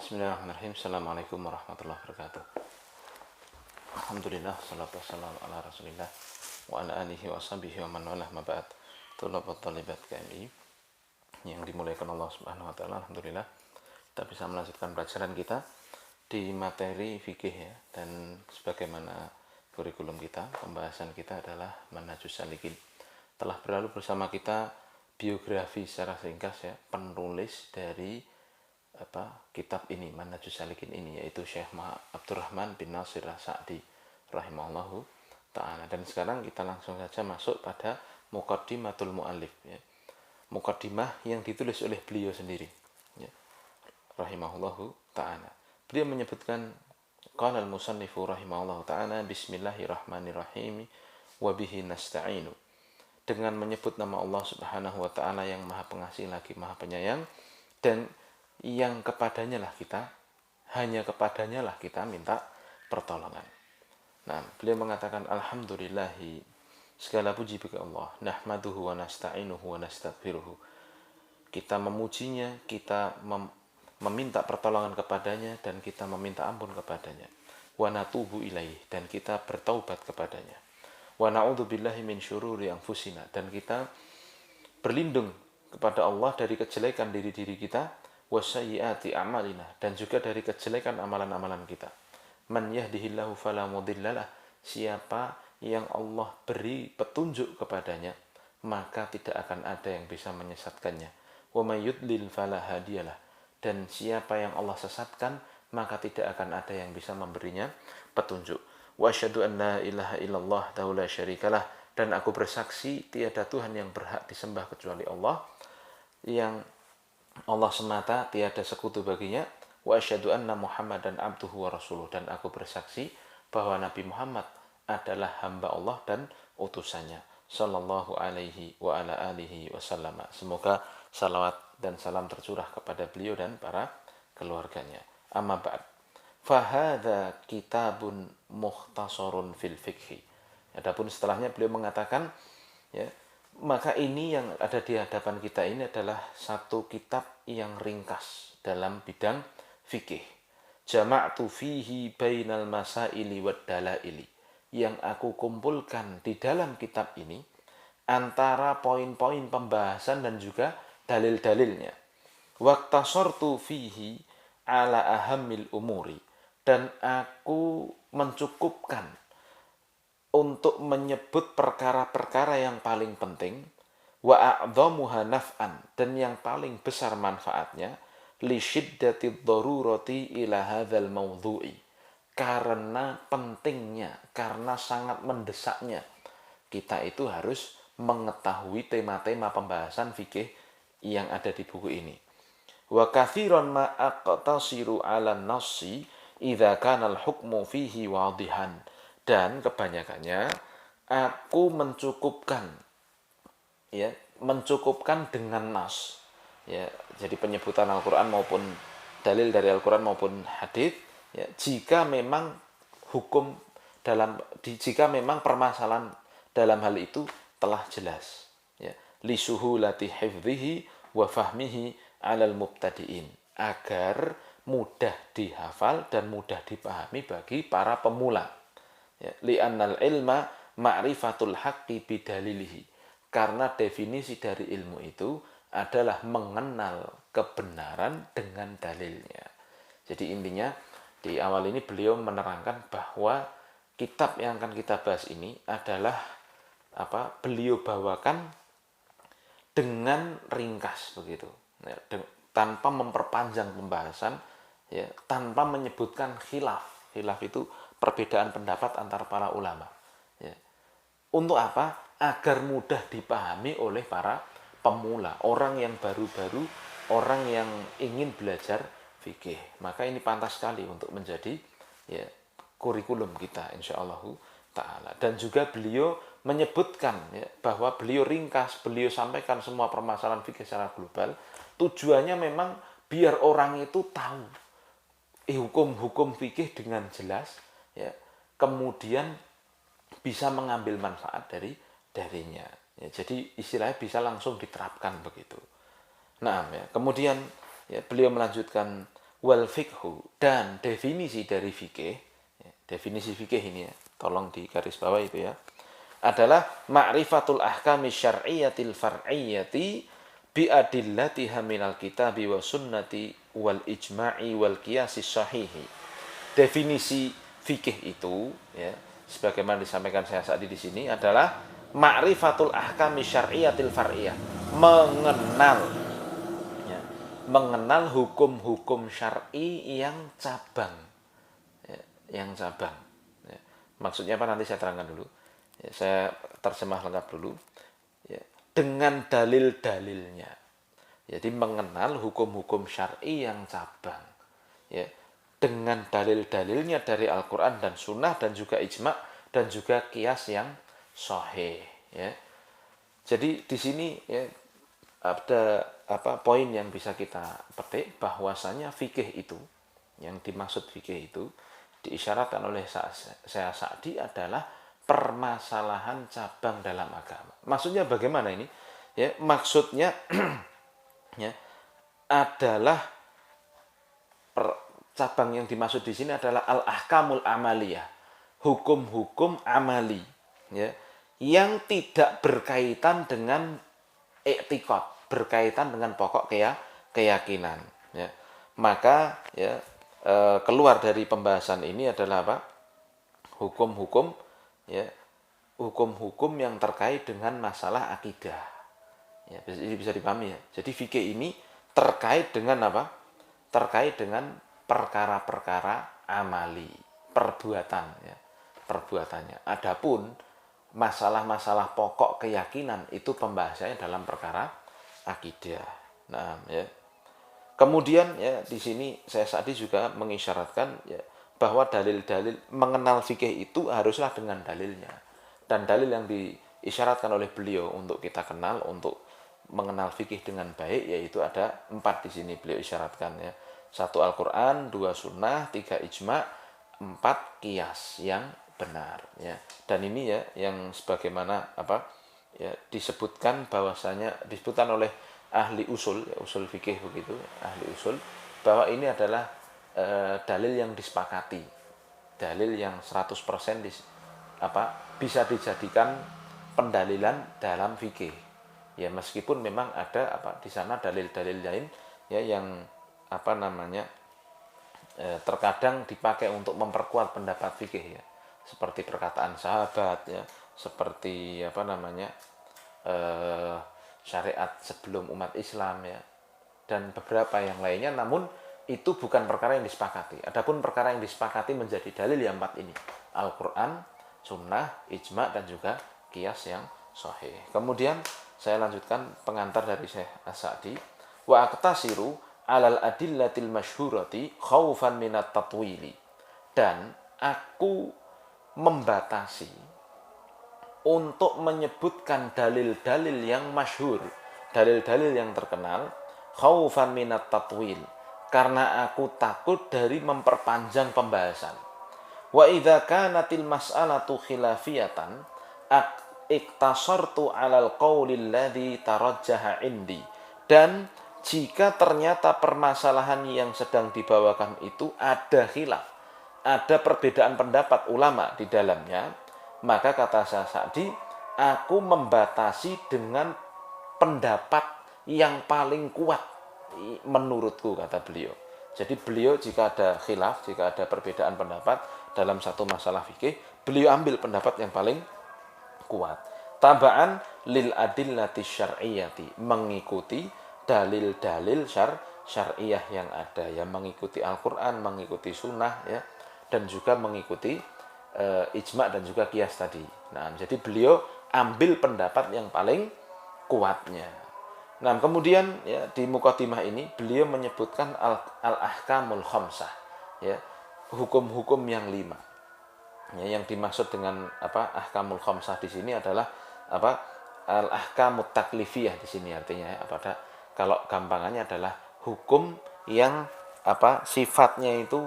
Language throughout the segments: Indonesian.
Bismillahirrahmanirrahim. Assalamualaikum warahmatullahi wabarakatuh. Alhamdulillah, salatu wassalamu ala rasulillah wa ala alihi wa sahbihi wa man walah ma ba'd. Thulabat thalibat KMI yang dimuliakan Allah Subhanahu wa taala, alhamdulillah kita bisa melanjutkan pelajaran kita di materi fikih ya, dan sebagaimana kurikulum kita, pembahasan kita adalah Manhajus Salikin. Telah berlalu bersama kita biografi secara ringkas ya, penulis dari kitab ini, Manhajus Salikin ini, yaitu Syekh Abdurrahman bin Nasir As-Sa'di rahimahullahu ta'ala. Dan sekarang kita langsung saja masuk pada Muqaddimatul Mu'allif ya. Muqaddimah yang ditulis oleh beliau sendiri ya, rahimahullahu ta'ala. Beliau menyebutkan qala al-musannifu rahimahullahu ta'ala bismillahirrahmanirrahim wa bihi nasta'inu, dengan menyebut nama Allah Subhanahu wa ta'ala yang maha pengasih lagi maha penyayang, dan yang kepadanya lah kita, hanya kepadanya lah kita minta pertolongan. Nah, beliau mengatakan alhamdulillahi, segala puji bagi Allah, nahmaduhu wa nasta'inuhu wa nastaghfiruhu. Kita memujinya, kita meminta pertolongan kepadanya, dan kita meminta ampun kepadanya. Wa natubu ilaih, dan kita bertaubat kepadanya. Wa na'udzubillahi min syururi anfusina, dan kita berlindung kepada Allah dari kejelekan diri-diri kita, wasayyiati a'malina, dan juga dari kejelekan amalan-amalan kita. Man yahdihillahu fala mudhillalah, siapa yang Allah beri petunjuk kepadanya, maka tidak akan ada yang bisa menyesatkannya. Wa may yudlil fala hadiyalah, dan siapa yang Allah sesatkan, maka tidak akan ada yang bisa memberinya petunjuk. Wa asyhadu an la ilaha illallah la syarikalah, dan aku bersaksi tiada Tuhan yang berhak disembah kecuali Allah, yang Allah semata, tiada sekutu baginya. Wa asyhadu anna Muhammadan abduhu wa rasuluh, dan aku bersaksi bahwa Nabi Muhammad adalah hamba Allah dan utusannya, sallallahu alaihi wa ala alihi wasallam. Semoga salawat dan salam tercurah kepada beliau dan para keluarganya. Amma ba'd, fahadha kitabun mukhtasarun fil fikhi. Adapun setelahnya beliau mengatakan ya, maka ini yang ada di hadapan kita ini adalah satu kitab yang ringkas dalam bidang fikih. Jama'tu fihi bainal masaili wad dalaili, yang aku kumpulkan di dalam kitab ini antara poin-poin pembahasan dan juga dalil-dalilnya. Waqtasortu fihi ala ahammil umuri, dan aku mencukupkan untuk menyebut perkara-perkara yang paling penting, wa a'dhamuha naf'an, dan yang paling besar manfaatnya, li syiddatid darurati ila hadzal mawdhu'i, karena pentingnya, karena sangat mendesaknya kita itu harus mengetahui tema-tema pembahasan fikih yang ada di buku ini. Wa katsiran ma aqtasiru 'ala an-nassi idza kana al-hukmu fihi wadihan, dan kebanyakannya aku mencukupkan dengan nas ya, jadi penyebutan Al-Quran maupun dalil dari Al-Quran maupun hadis ya, jika memang jika memang permasalahan dalam hal itu telah jelas ya, li suhulati hifdhihi wa fahmihi 'alal mubtadi'in, agar mudah dihafal dan mudah dipahami bagi para pemula. Ya, li'annal ilma ma'rifatul haqqi bidalilihi, karena definisi dari ilmu itu adalah mengenal kebenaran dengan dalilnya. Jadi intinya di awal ini beliau menerangkan bahwa kitab yang akan kita bahas ini adalah beliau bawakan dengan ringkas begitu ya, tanpa memperpanjang pembahasan ya, tanpa menyebutkan khilaf itu perbedaan pendapat antara para ulama ya. Untuk apa? Agar mudah dipahami oleh para pemula, orang yang baru-baru, orang yang ingin belajar fikih. Maka ini pantas sekali untuk menjadi ya, kurikulum kita insyaallah ta'ala. Dan juga beliau menyebutkan ya, bahwa beliau ringkas, beliau sampaikan semua permasalahan fikih secara global. Tujuannya memang biar orang itu tahu hukum-hukum fikih dengan jelas ya, kemudian bisa mengambil manfaat darinya ya, jadi istilahnya bisa langsung diterapkan begitu. Nah ya, kemudian ya, beliau melanjutkan wal fiqhu, dan definisi dari fikih, ya, definisi fikih ini ya, tolong di garis bawah itu ya, adalah ma'rifatul ahkami syar'iyyatil far'iyyati bi adillatiha minal kitabi wa sunnati wal ijma'i wal qiyasi sahihi. Definisi fikih itu ya, sebagaimana disampaikan saya saat di sini adalah ma'rifatul ahkami syar'iyyatil far'iyyah, mengenal ya, mengenal hukum-hukum syar'i yang cabang ya, yang cabang ya. Maksudnya apa nanti saya terangkan dulu ya, saya terjemah lengkap dulu ya, dengan dalil-dalilnya. Jadi mengenal hukum-hukum syar'i yang cabang ya, dengan dalil-dalilnya dari Al-Quran dan Sunnah dan juga ijma dan juga qiyas yang sahih ya. Jadi di sini ya, ada poin yang bisa kita petik, bahwasanya fikih itu, yang dimaksud fikih itu diisyaratkan oleh Syekh Sa'di adalah permasalahan cabang dalam agama. Maksudnya bagaimana ini? Ya, maksudnya ya, adalah cabang yang dimaksud di sini adalah al-ahkamul amaliyah, hukum-hukum amali ya, yang tidak berkaitan dengan i'tiqad, berkaitan dengan pokok keyakinan ya. Maka ya, keluar dari pembahasan ini adalah apa? Hukum-hukum ya, hukum-hukum yang terkait dengan masalah akidah ya, bisa dipahami ya. Jadi fikih ini terkait dengan apa? Terkait dengan perkara-perkara amali, perbuatan ya, perbuatannya. Adapun masalah-masalah pokok keyakinan itu pembahasannya dalam perkara akidah. Nah, ya. Kemudian ya di sini saya Sa'di juga mengisyaratkan ya, bahwa dalil-dalil mengenal fikih itu haruslah dengan dalilnya. Dan dalil yang diisyaratkan oleh beliau untuk kita kenal, untuk mengenal fikih dengan baik, yaitu ada 4 di sini beliau isyaratkan ya. 1 Al-Quran, 2 Sunnah, 3 Ijma, 4 Qiyas yang benar ya. Dan ini ya yang sebagaimana apa ya, disebutkan bahwasanya, disebutkan oleh ahli usul ya, usul fikih begitu, ahli usul, bahwa ini adalah dalil yang disepakati, dalil yang 100% bisa dijadikan pendalilan dalam fikih ya, meskipun memang ada di sana dalil-dalil lain ya yang terkadang dipakai untuk memperkuat pendapat fikih ya, seperti perkataan sahabat ya, seperti syariat sebelum umat Islam ya, dan beberapa yang lainnya. Namun itu bukan perkara yang disepakati. Adapun perkara yang disepakati menjadi dalil yang 4 ini: Al-Quran, Sunnah, Ijma, dan juga Qiyas yang sahih. Kemudian saya lanjutkan pengantar dari Syekh As-Sa'di. Wa aqtasiru alal adillatil masyhurati khaufan minat tatwili. Dan aku membatasi untuk menyebutkan dalil-dalil yang masyhur, dalil-dalil yang terkenal, khaufan minat tatwil, karena aku takut dari memperpanjang pembahasan. Wa idza kanatil mas'alatu khilafiyatan iktasartu 'alal qaulil ladzi tarajjaha indi. Dan jika ternyata permasalahan yang sedang dibawakan itu ada khilaf, ada perbedaan pendapat ulama di dalamnya, maka kata Syekh Sa'di, aku membatasi dengan pendapat yang paling kuat menurutku, kata beliau. Jadi beliau jika ada khilaf, jika ada perbedaan pendapat dalam satu masalah fikih, beliau ambil pendapat yang paling kuat. Taba'an lil adillati syar'iyyati, mengikuti dalil-dalil syar'iyah yang ada, yang mengikuti Al-Quran, mengikuti Sunnah ya, dan juga mengikuti ijma dan juga qiyas tadi. Nah, jadi beliau ambil pendapat yang paling kuatnya. Nah, kemudian ya, di muqaddimah ini beliau menyebutkan al-ahkamul khamsah ya, hukum-hukum yang 5. Ya, yang dimaksud dengan ahkamul khamsah di sini adalah al-ahkamut taklifiyah di sini, artinya kalau gampangannya adalah hukum yang sifatnya itu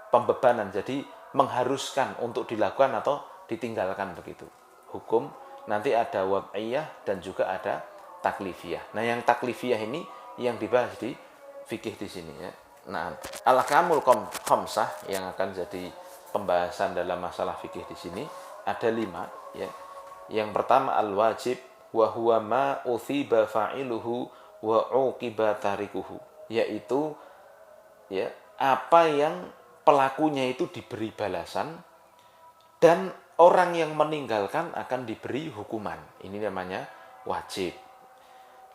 pembebanan, jadi mengharuskan untuk dilakukan atau ditinggalkan begitu. Hukum nanti ada wad'iyah dan juga ada taklifiyah. Nah, yang taklifiyah ini yang dibahas di fikih di sini ya. Nah, al-ahkamul khamsah yang akan jadi pembahasan dalam masalah fikih di sini ada 5 ya. Yang pertama al-wajib wa huwa ma uthiba fa'iluhu wa uqiba tarikuhu, yaitu ya apa yang pelakunya itu diberi balasan dan orang yang meninggalkan akan diberi hukuman. Ini namanya wajib.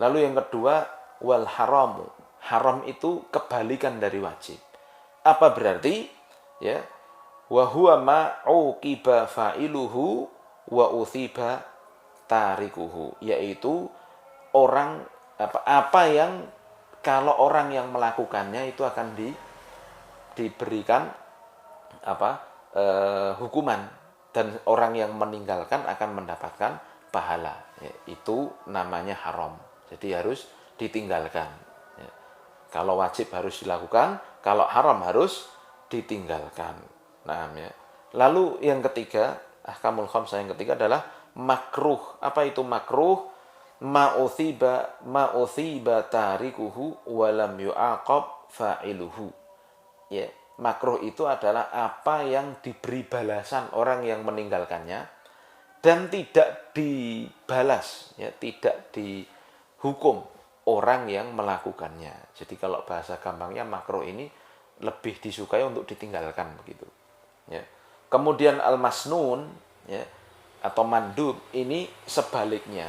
Lalu yang kedua wal haramu. Haram itu kebalikan dari wajib. Apa berarti? Ya, wa huwa ma uqiba fa'iluhu wa uthiba tarikuhu, yaitu orang apa yang kalau orang yang melakukannya itu akan diberikan hukuman, dan orang yang meninggalkan akan mendapatkan pahala. Ya, itu namanya haram. Jadi harus ditinggalkan. Ya. Kalau wajib harus dilakukan, kalau haram harus ditinggalkan. Nah, ya. Lalu yang ketiga, ahkamul khamsah yang ketiga adalah makruh. Apa itu makruh? Ma'uthiba tarikuhu walam yu'aqab fa'iluhu. Ya, makruh itu adalah apa yang diberi balasan orang yang meninggalkannya dan tidak dibalas, ya, tidak dihukum orang yang melakukannya. Jadi kalau bahasa gampangnya makruh ini lebih disukai untuk ditinggalkan begitu. Ya. Kemudian al-masnun ya, atau mandub ini sebaliknya.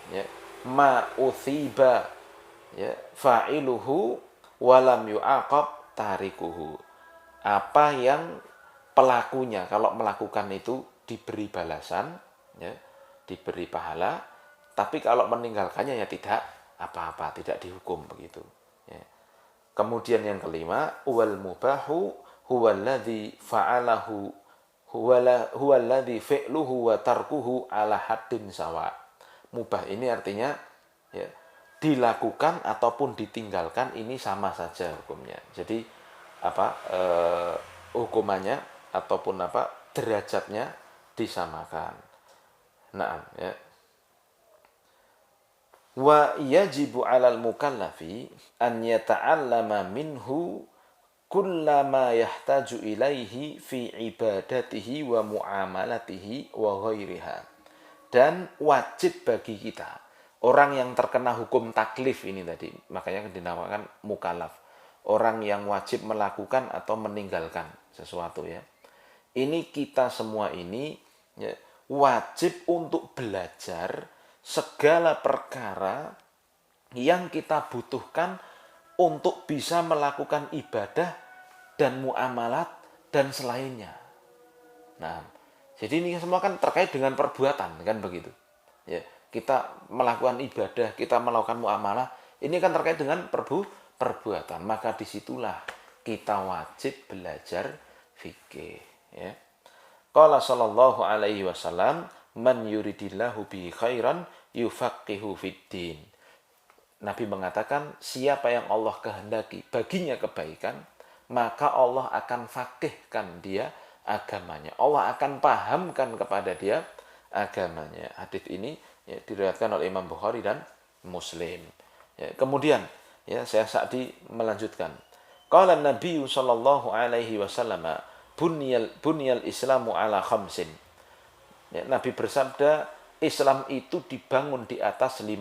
Ya. Ma'uthiba ya, fa'iluhu walam yu'aqab tarikuhu. Apa yang pelakunya kalau melakukan itu diberi balasan, ya, diberi pahala, tapi kalau meninggalkannya ya tidak apa-apa, tidak dihukum begitu. Ya. Kemudian yang kelima, wal mubahu huwallazi fa'alahu huwallazi fi'luhu wa tarkuhu ala haddin sawa. Mubah ini artinya ya, dilakukan ataupun ditinggalkan ini sama saja hukumnya. Jadi hukumannya ataupun derajatnya disamakan. Nah, ya. Wa yajibu 'alal mukallafi an yata'allama minhu kullama yahtaju ilaihi fi ibadatihi wa muamalatihi wa ghairiha. Dan wajib bagi kita, orang yang terkena hukum taklif ini tadi, makanya dinamakan mukallaf, orang yang wajib melakukan atau meninggalkan sesuatu ya. Ini kita semua ini ya, wajib untuk belajar segala perkara yang kita butuhkan untuk bisa melakukan ibadah dan muamalat dan selainnya. Nah, jadi ini semua kan terkait dengan perbuatan, kan begitu. Ya, kita melakukan ibadah, kita melakukan muamalah, ini kan terkait dengan perbuatan. Maka disitulah kita wajib belajar fikih. Ya. Qala sallallahu alaihi wasallam, man yuridillahu bihi khairan yufaqihu fiddin. Nabi mengatakan, siapa yang Allah kehendaki baginya kebaikan, maka Allah akan fakihkan dia agamanya. Allah akan pahamkan kepada dia agamanya. Hadis ini ya, diriwayatkan oleh Imam Bukhari dan Muslim. Ya, kemudian ya, Syekh Sa'di melanjutkan. Qala Nabi sallallahu alaihi wasallam, bunyal Islamu ala khamsin. Ya, Nabi bersabda, Islam itu dibangun di atas 5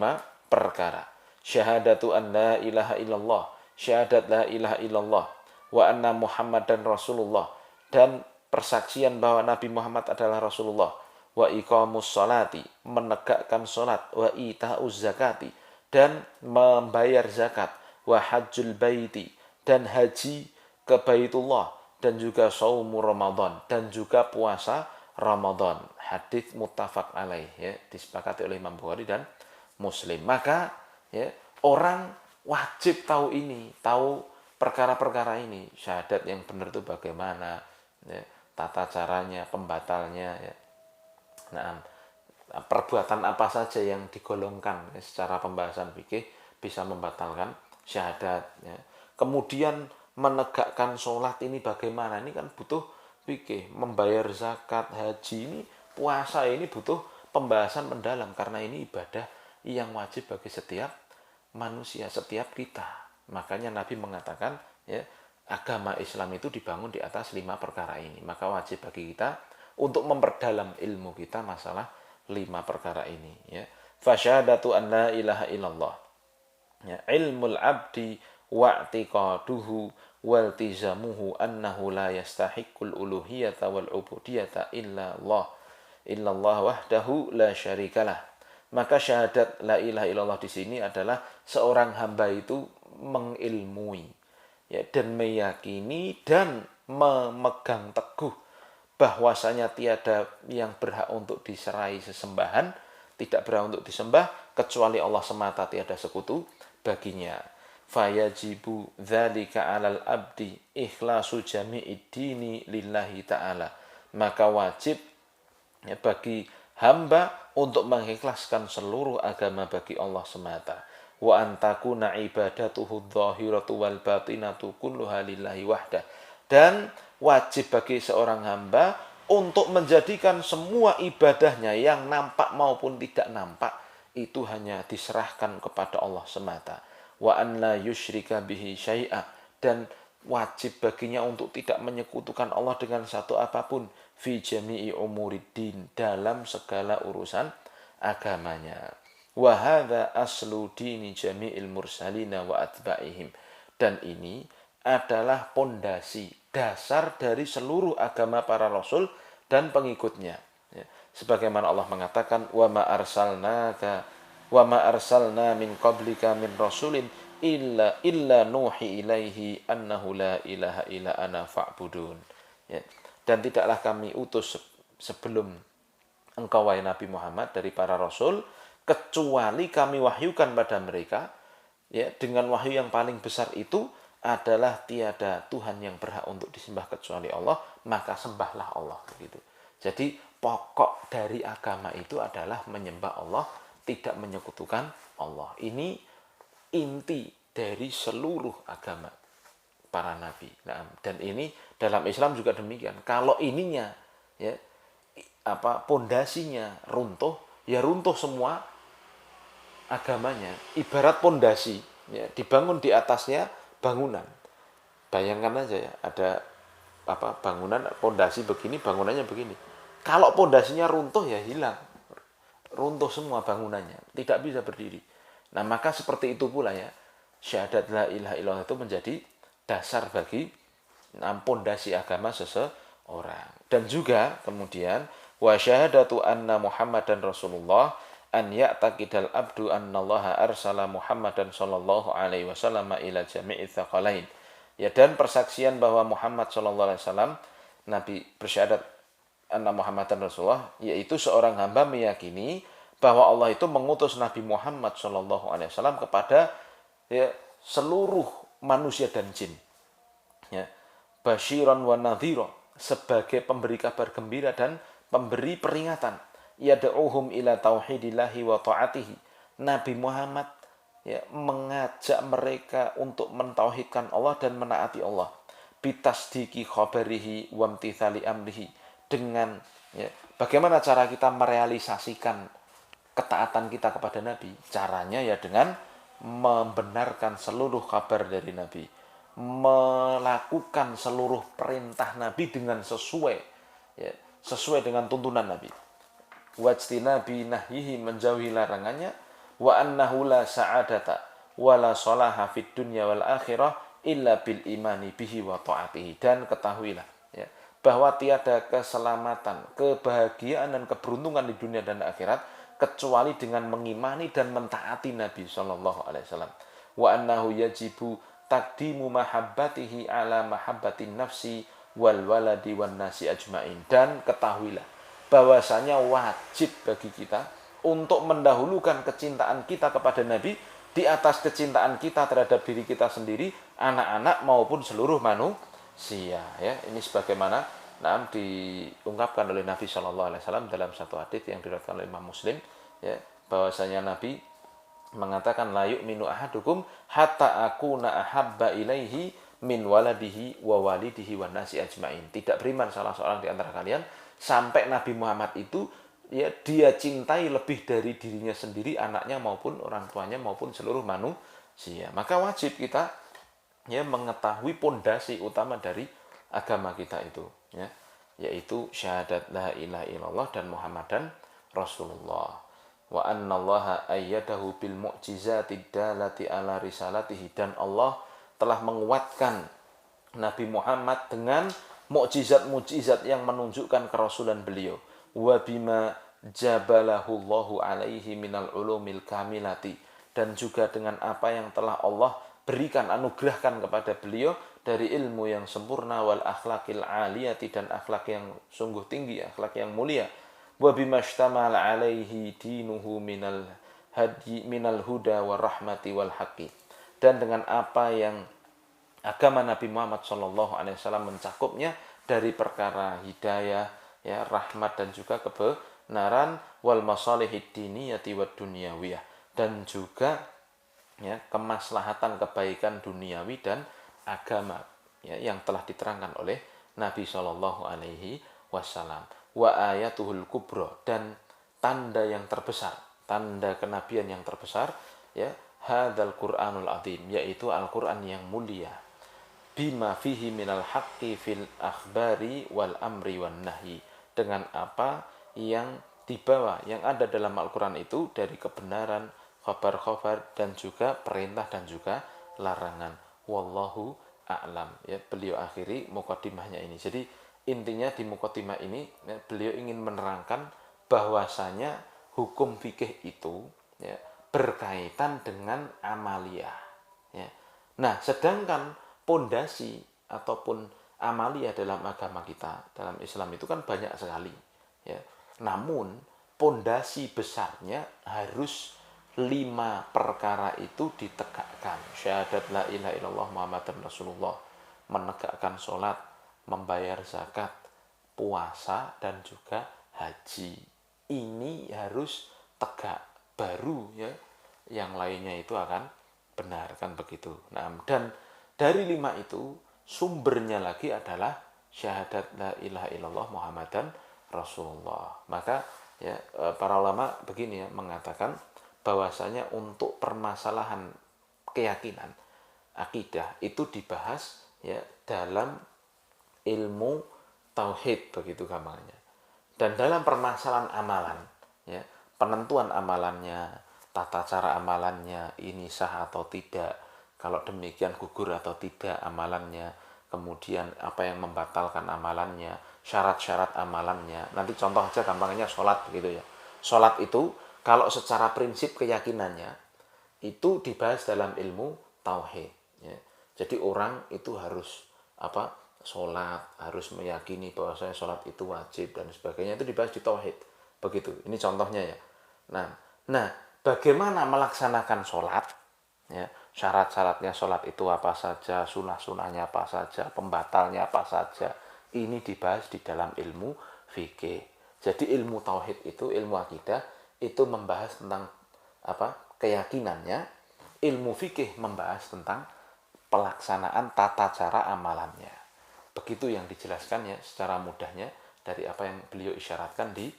perkara. Syahadatu an la ilaha illallah, syahadat la ilaha illallah, wa anna Muhammadan Rasulullah, dan persaksian bahwa Nabi Muhammad adalah Rasulullah, wa iqamus salati, menegakkan salat, wa ita'uz zakati, dan membayar zakat, wa hajjul baiti, dan haji ke Baitullah, dan juga saumu Ramadan, dan juga puasa Ramadan. Hadis muttafaq alaih ya, disepakati oleh Imam Bukhari dan Muslim. Maka ya, orang wajib tahu ini, tahu perkara-perkara ini. Syahadat yang benar itu bagaimana, ya, tata caranya, pembatalnya ya. Nah, perbuatan apa saja yang digolongkan ya, secara pembahasan fikih bisa membatalkan syahadat ya. Kemudian menegakkan sholat ini bagaimana, ini kan butuh fikih. Membayar zakat, haji ini, puasa ini butuh pembahasan mendalam, karena ini ibadah yang wajib bagi setiap manusia, setiap kita Makanya Nabi mengatakan, ya, agama Islam itu dibangun di atas 5 perkara ini. Maka wajib bagi kita untuk memperdalam ilmu kita masalah 5 perkara ini, ya. Fasyahadatu an la ilaha illallah, ya, ilmul abdi wa'tiqaduhu waltizamuhu annahu la yastahiqqul uluhiyata wal ubudiyata illallah wahdahu la syarikalah. Maka syahadat la ilaha illallah di sini adalah seorang hamba itu mengilmui, ya, dan meyakini dan memegang teguh bahwasanya tiada yang berhak untuk diserai sesembahan, tidak berhak untuk disembah kecuali Allah semata, tiada sekutu baginya. Fayajibu dzalika 'alal abdi ikhlasu jami'id dini lillahi ta'ala. Maka wajib, ya, bagi hamba untuk mengikhlaskan seluruh agama bagi Allah semata. Wa antakuna ibadatuhu dhahiratu wal batinatu kulluha lillahi wahdah. Dan wajib bagi seorang hamba untuk menjadikan semua ibadahnya yang nampak maupun tidak nampak itu hanya diserahkan kepada Allah semata. Wa an la yusyrika bihi syai'a, dan wajib baginya untuk tidak menyekutukan Allah dengan satu apapun fi jami'i umuriddin, dalam segala urusan agamanya. Wa hadza aslu dini jami'il mursalina wa atba'ihim, dan ini adalah pondasi dasar dari seluruh agama para rasul dan pengikutnya, ya. Sebagaimana Allah mengatakan, wa ma arsalna min qablika min rasulin illa nuhi ilaihi annahu la ilaha illa ana fa'budun, ya. Dan tidaklah kami utus sebelum engkau wahai Nabi Muhammad dari para rasul kecuali kami wahyukan pada mereka, ya, dengan wahyu yang paling besar itu adalah tiada Tuhan yang berhak untuk disembah kecuali Allah, maka sembahlah Allah, begitu. Jadi pokok dari agama itu adalah menyembah Allah, tidak menyekutukan Allah. Ini inti dari seluruh agama para nabi. Nah, dan ini dalam Islam juga demikian. Kalau ininya, ya, pondasinya runtuh, ya runtuh semua agamanya. Ibarat pondasi, ya, dibangun di atasnya bangunan. Bayangkan aja, ya, ada bangunan, pondasi begini, bangunannya begini. Kalau pondasinya runtuh, ya hilang, runtuh semua bangunannya, tidak bisa berdiri. Nah, maka seperti itu pula, ya, syahadat la ilaha illallah itu menjadi dasar bagi pondasi agama seseorang. Dan juga kemudian wa syahadatu anna Muhammadan Rasulullah, an ya'taqidal abdu annallaha arsala Muhammadan sallallahu alaihi wasallam ila jami'i tsaqalain. Ya, dan persaksian bahwa Muhammad sallallahu alaihi wasallam, Nabi bersyahadat anna Muhammadan Rasulullah, yaitu seorang hamba meyakini bahwa Allah itu mengutus Nabi Muhammad sallallahu alaihi wasallam kepada, ya, seluruh manusia dan jin, ya, basyiran wa nadhira, sebagai pemberi kabar gembira dan pemberi peringatan, yad'uhum ila tauhidillahi wa ta'atihi. Nabi Muhammad, ya, mengajak mereka untuk mentauhidkan Allah dan menaati Allah, bitasdiki khabarihi wa imtithali amrihi, dengan, ya, bagaimana cara kita merealisasikan ketaatan kita kepada Nabi. Caranya, ya, dengan membenarkan seluruh kabar dari Nabi, melakukan seluruh perintah Nabi dengan sesuai, ya, sesuai dengan tuntunan Nabi. Wajtinabi nahyihi, menjauhi larangannya. Wa annahu la sa'adata wala salaha fid dunya wal akhirah illa bil imani bihi wa ta'atihi. Dan ketahuilah, ya, bahwa tiada keselamatan, kebahagiaan dan keberuntungan di dunia dan akhirat kecuali dengan mengimani dan mentaati Nabi sallallahu alaihi wasallam. Wa annahu yajibu taqdimu mahabbatihi ala mahabbatin nafsi wal waladi wan nasi ajmain. Dan ketahuilah bahwasanya wajib bagi kita untuk mendahulukan kecintaan kita kepada Nabi di atas kecintaan kita terhadap diri kita sendiri, anak-anak maupun seluruh manusia, ya. Ini sebagaimana diungkapkan oleh Nabi Shallallahu Alaihi Wasallam dalam satu hadits yang diriwayatkan oleh Imam Muslim, ya, bahwasanya Nabi mengatakan, la yu'minu ahadukum hatta akuna ahabba ilaihi min waladihi wa walidihi wan nasi ajmain. Tidak beriman salah seorang di antara kalian sampai Nabi Muhammad itu, ya, dia cintai lebih dari dirinya sendiri, anaknya maupun orang tuanya maupun seluruh sia. Maka wajib kita ya mengetahui pondasi utama dari agama kita itu, ya, yaitu syahadat la ilaha illallah dan Muhammadan Rasulullah. Wa annallaha ayyadahu bil mu'jizati dalati ala risalatihi, dan Allah telah menguatkan Nabi Muhammad dengan mukjizat-mukjizat yang menunjukkan kerasulan beliau. Wa bima jabalahu Allahu alaihi minal ulumil kamilati, dan juga dengan apa yang telah Allah berikan, anugerahkan kepada beliau dari ilmu yang sempurna, wal akhlaqil aliyati, dan akhlak yang sungguh tinggi, akhlak yang mulia. Wa bima ishtamal alaihi dinuhu minal huda wa rahmati wal haqqi, dan dengan apa yang agama Nabi Muhammad SAW mencakupnya dari perkara hidayah, ya, rahmat, dan juga kebenaran, wal masalihid diniyati wad dunyawiyah, dan juga ya kemaslahatan kebaikan duniawi dan agama, ya, yang telah diterangkan oleh Nabi SAW. Wa ayatuhul kubro, dan tanda yang terbesar, tanda kenabian yang terbesar, ya, hadzal Qur'anul azim, yaitu Al-Qur'an yang mulia. Bima fihi minal haqqi fil akhbari wal amri wan nahyi, dengan apa yang dibawa, yang ada dalam Al-Qur'an itu dari kebenaran, khabar-khabar, dan juga perintah dan juga larangan. Wallahu a'lam. Ya, beliau akhiri mukadimahnya ini. Jadi intinya di mukadimah ini, ya, beliau ingin menerangkan bahwasanya hukum fikih itu, ya, berkaitan dengan amaliyah. Ya. Nah, sedangkan pondasi ataupun amaliyah dalam agama kita, dalam Islam itu kan banyak sekali. Ya. Namun pondasi besarnya harus 5 perkara itu ditegakkan. Syahadat la ilaha illallah Muhammadan Rasulullah, menegakkan sholat, membayar zakat, puasa, dan juga haji. Ini harus tegak, baru ya yang lainnya itu akan benar, kan begitu. Nah, dan dari 5 itu sumbernya lagi adalah syahadat la ilaha illallah Muhammadan Rasulullah. Maka ya para ulama begini ya mengatakan bahwasanya untuk permasalahan keyakinan, akidah itu dibahas ya dalam ilmu tauhid, begitu gampangnya. Dan dalam permasalahan amalan, ya, penentuan amalannya, tata cara amalannya, ini sah atau tidak, kalau demikian gugur atau tidak amalannya, kemudian apa yang membatalkan amalannya, syarat-syarat amalannya. Nanti contoh aja gampangnya sholat, begitu ya. Sholat itu kalau secara prinsip keyakinannya itu dibahas dalam ilmu tauhid. Ya. Jadi orang itu harus sholat, harus meyakini bahwa saya sholat itu wajib dan sebagainya, itu dibahas di tauhid. Begitu. Ini contohnya ya. Nah, bagaimana melaksanakan sholat? Ya, syarat-syaratnya sholat itu apa saja, sunah-sunahnya apa saja, pembatalnya apa saja. Ini dibahas di dalam ilmu fikih. Jadi ilmu tauhid itu, ilmu akidah itu membahas tentang keyakinannya, ilmu fikih membahas tentang pelaksanaan tata cara amalannya. Begitu yang dijelaskan ya secara mudahnya dari apa yang beliau isyaratkan di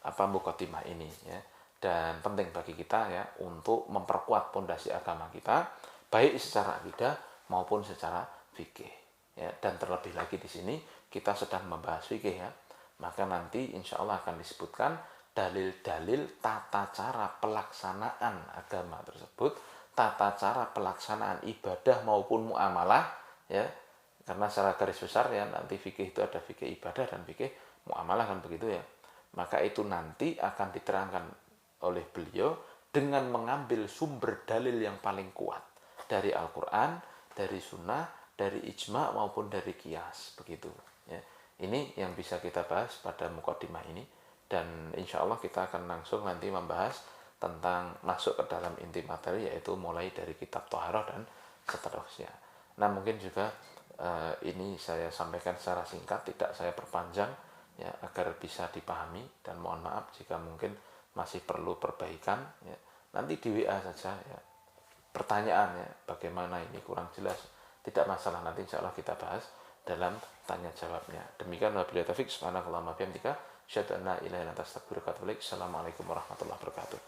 mukadimah ini ya. Dan penting bagi kita ya untuk memperkuat pondasi agama kita baik secara akidah maupun secara fikih ya. Dan terlebih lagi di sini kita sedang membahas fikih ya. Maka nanti insya Allah akan disebutkan dalil-dalil tata cara pelaksanaan agama tersebut, tata cara pelaksanaan ibadah maupun muamalah ya. Karena secara garis besar ya nanti fikih itu ada fikih ibadah dan fikih muamalah, kan begitu ya. Maka itu nanti akan diterangkan oleh beliau dengan mengambil sumber dalil yang paling kuat dari Al-Quran, dari Sunnah, dari ijma maupun dari qiyas, begitu ya. Ini yang bisa kita bahas pada mukadimah ini, dan insya Allah kita akan langsung nanti membahas tentang masuk ke dalam inti materi, yaitu mulai dari kitab Thaharah dan seterusnya. Nah, mungkin juga ini saya sampaikan secara singkat, tidak saya perpanjang ya agar bisa dipahami, dan mohon maaf jika mungkin masih perlu perbaikan ya. Nanti di WA saja ya pertanyaannya, bagaimana ini kurang jelas, tidak masalah, nanti insya Allah kita bahas dalam tanya jawabnya. Demikian wabillahi taufik, subhanakallahumma wa bihamdika asyhadu an la ilaha illa anta astaghfiruka wa atubu ilaik. Assalamualaikum warahmatullahi wabarakatuh.